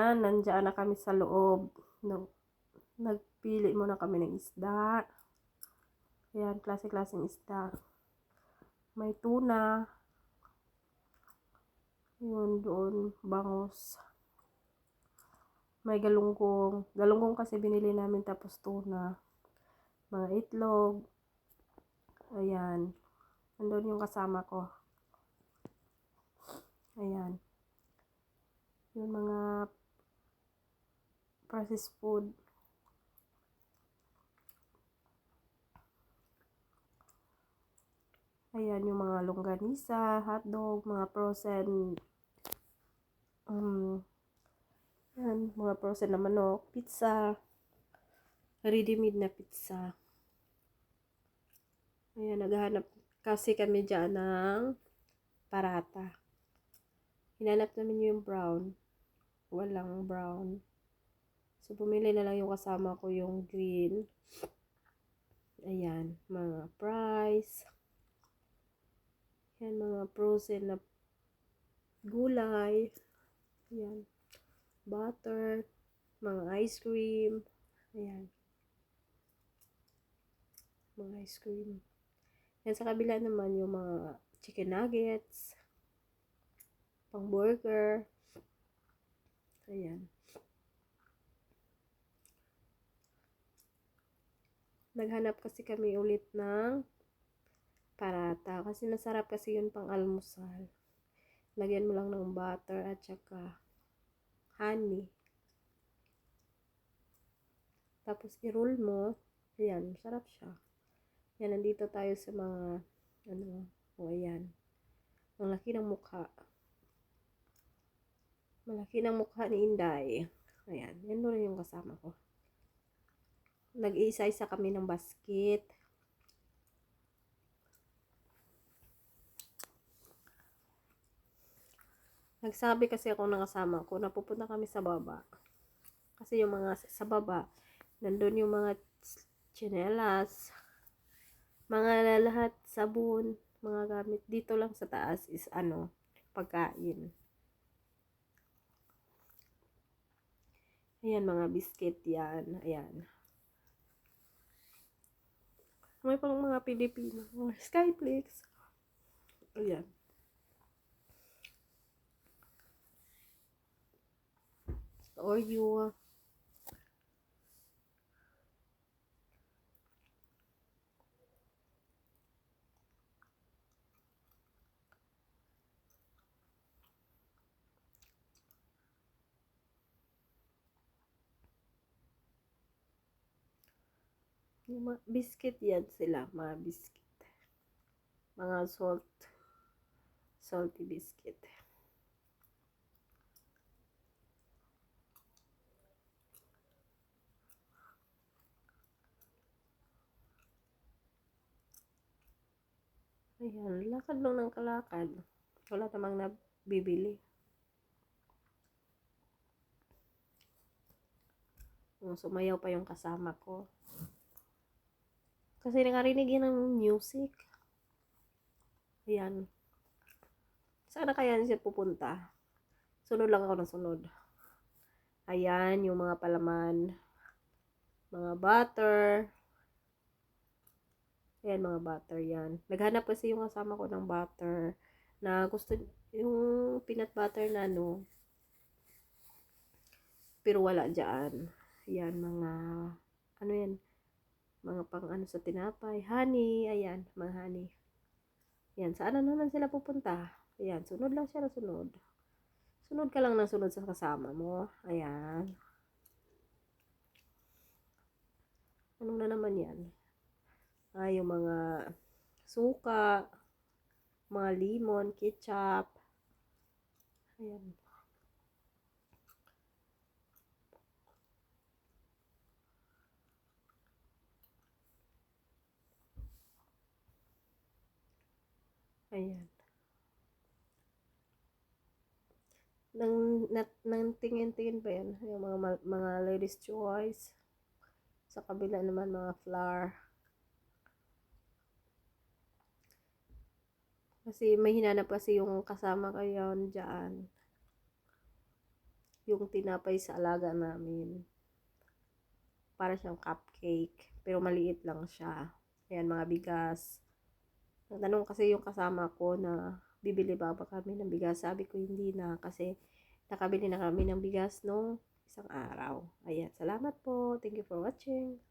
Ayan, nandiyan na kami sa loob. Nagpili muna kami ng isda. Ayan, klase-klaseng isda. May tuna. Yun, doon, bangus. May galunggong. Galunggong kasi binili namin tapos tuna. Mga itlog. Ayan. Andun yung kasama ko. Ayan. Yung mga processed food. Ayan, yung mga longganisa, hotdog, mga frozen yan, mga frozen na manok, pizza, ready-made na pizza. Ayan, naghahanap kasi kami dyan ng parata. Hinanap namin yung brown. Walang brown. So, pumili na lang yung kasama ko yung green. Ayan, mga fries. Ayan, mga frozen na gulay. Ayan. Butter. Mga ice cream. Ayan. Mga ice cream. Ayan, sa kabila naman yung mga chicken nuggets. Pang burger. Ayan. Naghanap kasi kami ulit ng parata. Kasi masarap kasi yun pang almusal. Lagyan mo lang ng butter at saka honey. Tapos i-roll mo. Ayan, masarap siya. Yan, nandito tayo sa mga ayan. Ang laki ng mukha. Malaki ng mukha ni Inday. Ayan, yan doon yung kasama ko. Nag-iisa-isa kami ng basket. Nagsabi kasi ako ng kasama ko na pupunta kami sa baba. Kasi yung mga sa baba, nandun yung mga tsinelas, mga lahat, sabon, mga gamit. Dito lang sa taas is pagkain. Ayan, mga biscuit yan. Ayan. May pang mga Pilipino. Skyflakes. Ayan. Oreo. Yung mga biscuit yan sila. Mga biscuit. Mga salty biscuit. Ayan, lakad lang ng kalakad. Wala namang nabibili. Sumayaw pa yung kasama ko. Kasi nakarinig yun ng music. Ayan. Saan na kaya siya pupunta? Sunod lang ako ng sunod. Ayan, yung mga palaman. Mga butter. Ayan, mga butter yan. Naghanap kasi yung kasama ko ng butter. Na gusto, yung peanut butter na pero wala dyan. Ayan, mga, yan? Mga pang sa tinapay. Honey, ayan, mga honey. Ayan, saan na naman sila pupunta? Ayan, sunod lang siya na sunod. Sunod ka lang ng sunod sa kasama mo. Ayan. Anong na naman yan? Yung mga suka, mga lemon, ketchup. Ayan. Ayan. Nang tingin-tingin pa yan. Yung mga ladies choice. Sa kabila naman mga flour. Kasi may hinanap kasi yung kasama ko yun dyan. yung tinapay sa alaga namin. Para siyang cupcake, pero maliit lang siya. Ayan, mga bigas. Nagtanong kasi yung kasama ko na bibili ba kami ng bigas. Sabi ko hindi na kasi nakabili na kami ng bigas nung isang araw. Ayan, salamat po. Thank you for watching.